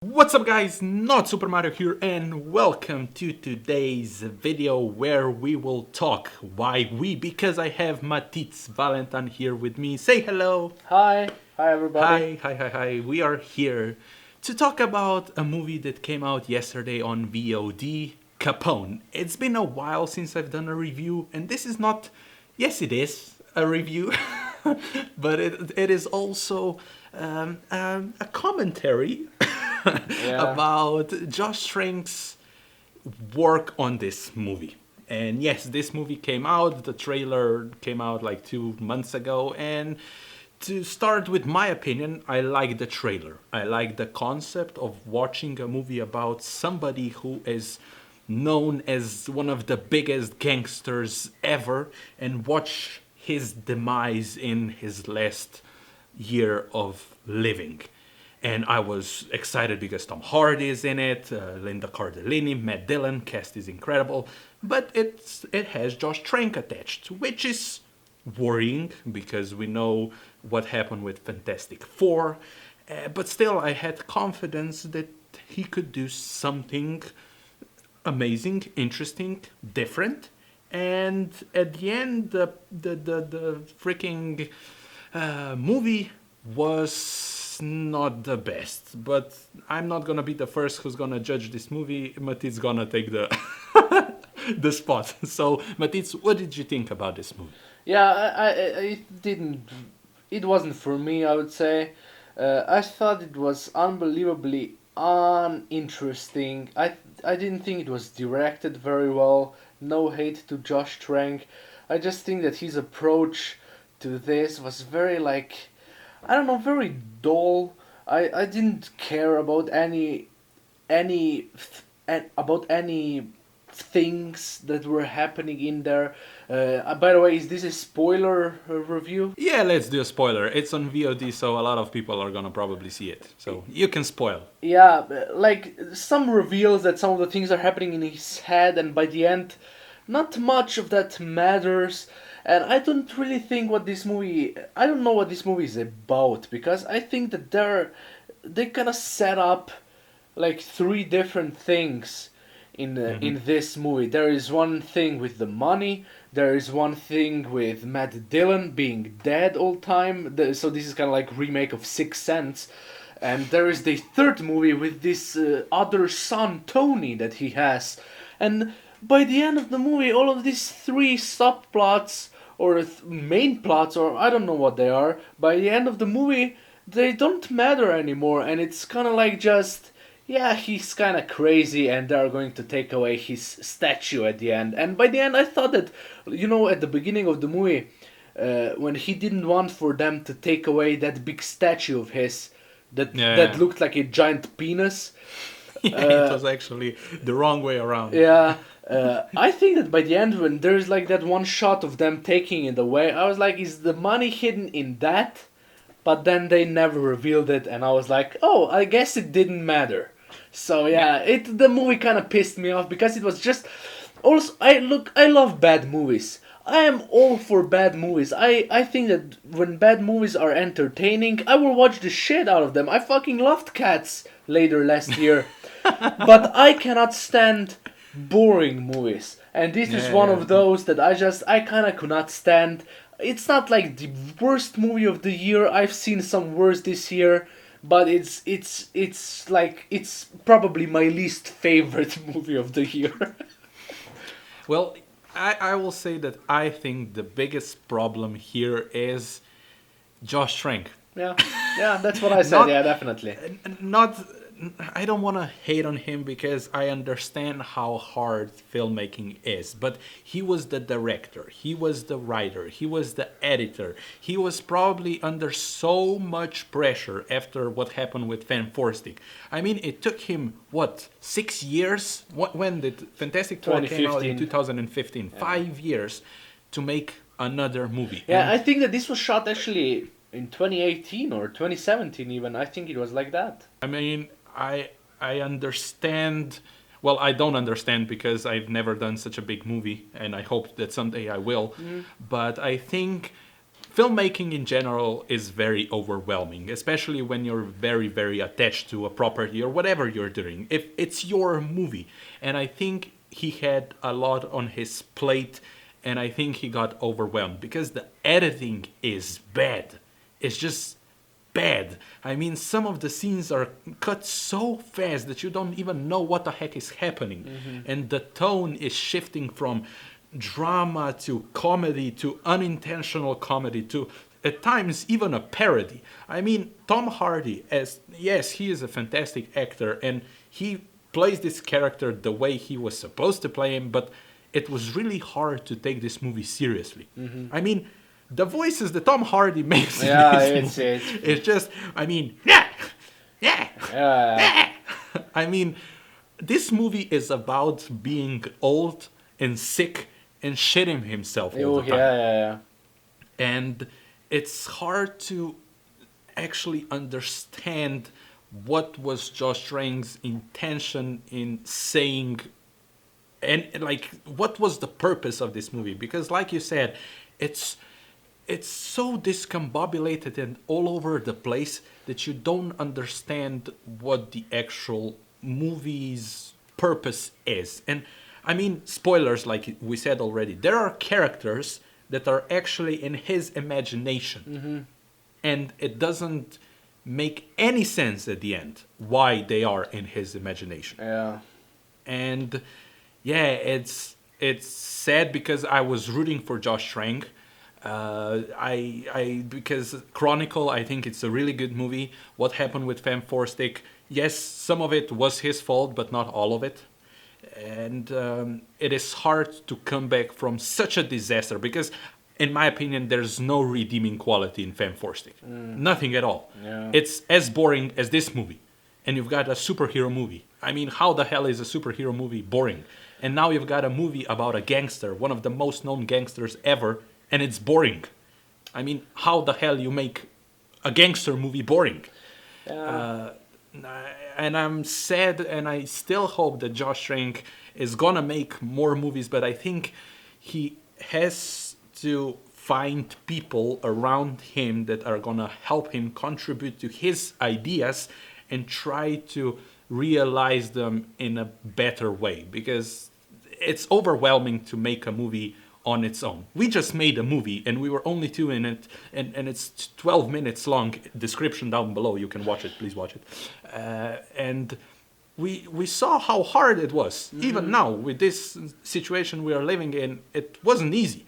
What's up guys, not Super Mario here and welcome to today's video where we will talk. Why we? Because I have Matitz Valentin here with me. Say hello. Hi everybody. Hi. We are here to talk about a movie that came out yesterday on VOD, Capone. It's been a while since I've done a review and this is not, yes it is a review, but it is also a commentary Yeah. about Josh Trank's work on this movie. And yes, this movie came out, the trailer came out like 2 months ago, and to start with my opinion, I like the trailer. I like the concept of watching a movie about somebody who is known as one of the biggest gangsters ever and watch his demise in his last year of living. And I was excited because Tom Hardy is in it, Linda Cardellini, Matt Dillon, cast is incredible, but it has Josh Trank attached, which is worrying because we know what happened with Fantastic Four, but still I had confidence that he could do something amazing, interesting, different, and at the end the freaking movie was not the best, but I'm not gonna be the first who's gonna judge this movie. Matit's gonna take the the spot. So, Matitz, what did you think about this movie? Yeah, it didn't. It wasn't for me, I would say. I thought it was unbelievably uninteresting. I didn't think it was directed very well. No hate to Josh Trank. I just think that his approach to this was very I don't know, very dull. I didn't care about any things that were happening in there. By the way, is this a spoiler review? Yeah, let's do a spoiler. It's on VOD, so a lot of people are gonna probably see it. So you can spoil. Yeah, like some reveals that some of the things are happening in his head, and by the end, not much of that matters. And I don't really think what this movie. I don't know what this movie is about because I think that they kind of set up like three different things in this movie. There is one thing with the money. There is one thing with Matt Dillon being dead all time. So this is kind of like remake of Sixth Sense. And there is the third movie with this other son Tony that he has. And by the end of the movie, all of these three subplots or main plots, or I don't know what they are, by the end of the movie, they don't matter anymore. And it's kind of like just, yeah, he's kind of crazy and they're going to take away his statue at the end. And by the end, I thought that, at the beginning of the movie, when he didn't want for them to take away that big statue of his that looked like a giant penis. Yeah, it was actually the wrong way around. Yeah, I think that by the end, when there's like that one shot of them taking it away, I was like, is the money hidden in that? But then they never revealed it, and I was like, oh, I guess it didn't matter. So yeah, the movie kind of pissed me off because it was just. Also, I love bad movies. I am all for bad movies. I think that when bad movies are entertaining, I will watch the shit out of them. I fucking loved Cats later last year. But I cannot stand boring movies. And this is one of those that I kind of could not stand. It's not like the worst movie of the year. I've seen some worse this year, but it's probably my least favorite movie of the year. Well, I will say that I think the biggest problem here is Josh Trank. Yeah, yeah, that's what I said. Not, Yeah, definitely. not. I don't want to hate on him because I understand how hard filmmaking is. But he was the director, he was the writer, he was the editor. He was probably under so much pressure after what happened with Fan Stick. I mean, it took him what 6 years? When did Fantastic Four came out in 2015? Yeah. 5 years to make another movie. Yeah, And I think that this was shot actually in 2018 or 2017 even. I think it was like that. I mean, I understand. Well, I don't understand because I've never done such a big movie, and I hope that someday I will. But I think filmmaking in general is very overwhelming, especially when you're very, very attached to a property or whatever you're doing. If it's your movie, and I think he had a lot on his plate, and I think he got overwhelmed because the editing is bad. It's just bad. I mean, some of the scenes are cut so fast that you don't even know what the heck is happening. And the tone is shifting from drama to comedy to unintentional comedy to at times even a parody. I mean, Tom Hardy, as yes, he is a fantastic actor and he plays this character the way he was supposed to play him, but it was really hard to take this movie seriously. I mean, the voices that Tom Hardy makes in this movie, it's just, I mean, I mean, this movie is about being old and sick and shitting himself all the time. And it's hard to actually understand what was Josh Trank's intention in saying, and like what was the purpose of this movie, because like you said, it's so discombobulated and all over the place that you don't understand what the actual movie's purpose is. And I mean, spoilers, like we said already, there are characters that are actually in his imagination. And it doesn't make any sense at the end why they are in his imagination. And yeah, it's sad because I was rooting for Josh Trank. Because Chronicle, I think it's a really good movie. What happened with Femme Four Stick? Yes, some of it was his fault, but not all of it. And it is hard to come back from such a disaster because, in my opinion, there's no redeeming quality in Femme Four Stick. Nothing at all. It's as boring as this movie. And you've got a superhero movie. I mean, how the hell is a superhero movie boring? And now you've got a movie about a gangster, one of the most known gangsters ever, and it's boring. I mean, how the hell you make a gangster movie boring? And I'm sad, and I still hope that Josh Trank is gonna make more movies, but I think he has to find people around him that are gonna help him contribute to his ideas and try to realize them in a better way, because it's overwhelming to make a movie on its own. We just made a movie and we were only two in it, and it's 12 minutes long. Description down below, you can watch it, please watch it. And we saw how hard it was. Even now, with this situation we are living in, it wasn't easy.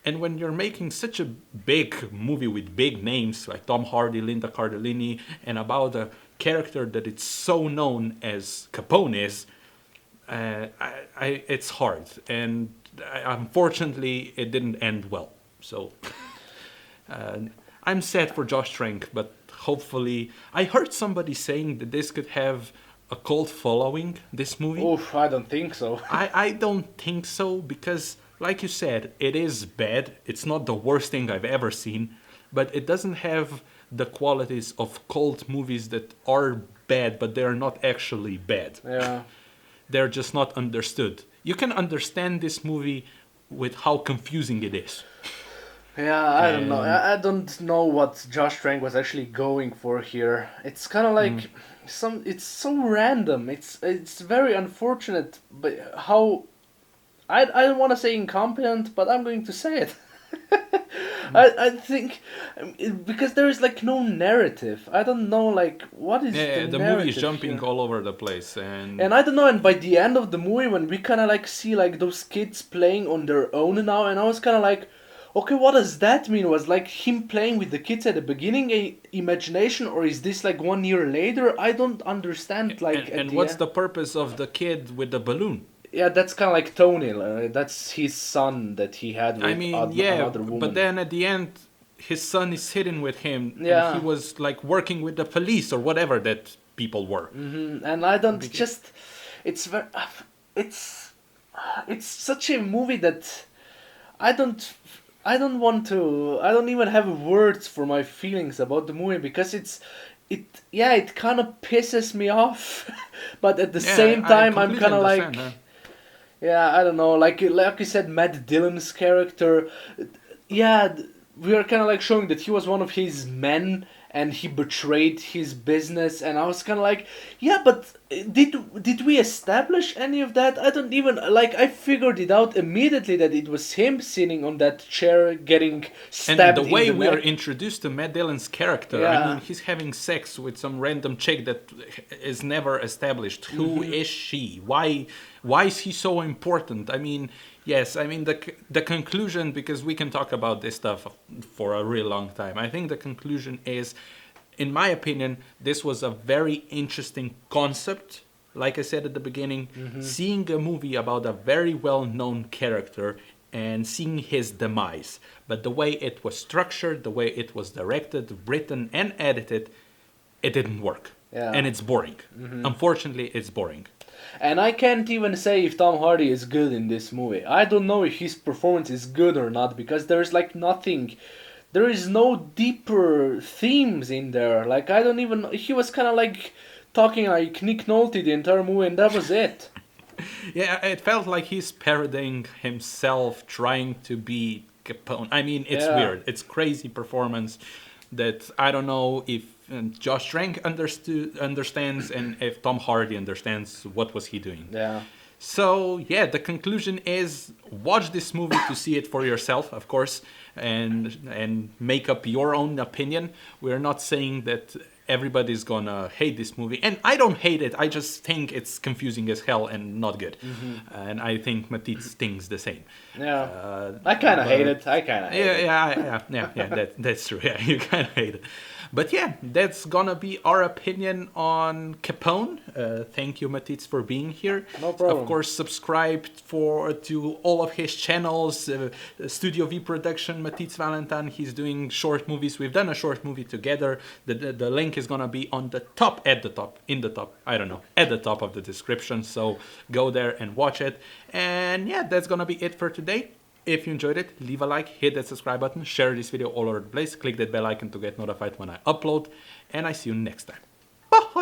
And when you're making such a big movie with big names like Tom Hardy, Linda Cardellini, and about a character that it's so known as Capone is, it's hard. And unfortunately, it didn't end well. So I'm sad for Josh Trank, but hopefully, I heard somebody saying that this could have a cult following, this movie. Oof, I don't think so. I don't think so, because like you said, it is bad. It's not the worst thing I've ever seen, but it doesn't have the qualities of cult movies that are bad, but they're not actually bad. They're just not understood. You can understand this movie with how confusing it is. I don't know. I don't know what Josh Trank was actually going for here. It's kind of like it's so random. It's very unfortunate, but how I don't want to say incompetent, but I'm going to say it. I think because there is like no narrative. I don't know like what is the movie is jumping all over the place, and I don't know. And by the end of the movie, when we kind of like see like those kids playing on their own now, and I was kind of like, okay, what does that mean? Was like him playing with the kids at the beginning a imagination, or is this like 1 year later? I don't understand. Like, and what's the purpose of the kid with the balloon? Yeah, that's kind of like Tony. That's his son that he had with another woman. But then at the end, his son is sitting with him. And he was like working with the police or whatever that people were. And I don't it's very, it's such a movie that I don't even have words for my feelings about the movie, because it kind of pisses me off, but at the same time I'm kind of like. I don't know, like you said, Matt Dillon's character, we are kind of like showing that he was one of his men and he betrayed his business, and I was kind of like, yeah, but did we establish any of that? I don't even like. I figured it out immediately that it was him sitting on that chair getting And stabbed the in way the we are neck. introduced to Matt Dillon's character, I Yeah. mean, he's having sex with some random chick that is never established. Who is she? Why is he so important? I mean, yes, I mean the conclusion, because we can talk about this stuff for a real long time. I think the conclusion is, in my opinion, this was a very interesting concept. Like I said at the beginning, seeing a movie about a very well-known character and seeing his demise. But the way it was structured, the way it was directed, written, and edited, it didn't work. Yeah. And it's boring. Unfortunately, it's boring. And I can't even say if Tom Hardy is good in this movie. I don't know if his performance is good or not because there's like nothing. There is no deeper themes in there. Like I don't even. He was kind of like talking like Nick Nolte the entire movie, and that was it. Yeah, it felt like he's parodying himself, trying to be Capone. I mean, it's Yeah. weird. It's crazy performance that I don't know if Josh Trank understands and if Tom Hardy understands what was he doing. Yeah. So yeah, the conclusion is watch this movie to see it for yourself, of course, and make up your own opinion. We're not saying that everybody's gonna hate this movie, and I don't hate it. I just think it's confusing as hell and not good. And I think Matisse thinks the same. Yeah. I kind of hate it. I kind of hate it. Yeah. That's true. Yeah, you kind of hate it. But yeah, that's gonna be our opinion on Capone. Thank you, Matitz, for being here. No problem. Of course, subscribe to all of his channels. Studio V Production, Matitz Valentin. He's doing short movies. We've done a short movie together. The link is gonna be on the top, at the top, in the top. I don't know, at the top of the description. So go there and watch it. And yeah, that's gonna be it for today. If you enjoyed it, leave a like, hit that subscribe button, share this video all over the place, click that bell icon to get notified when I upload, and I see you next time. Bye!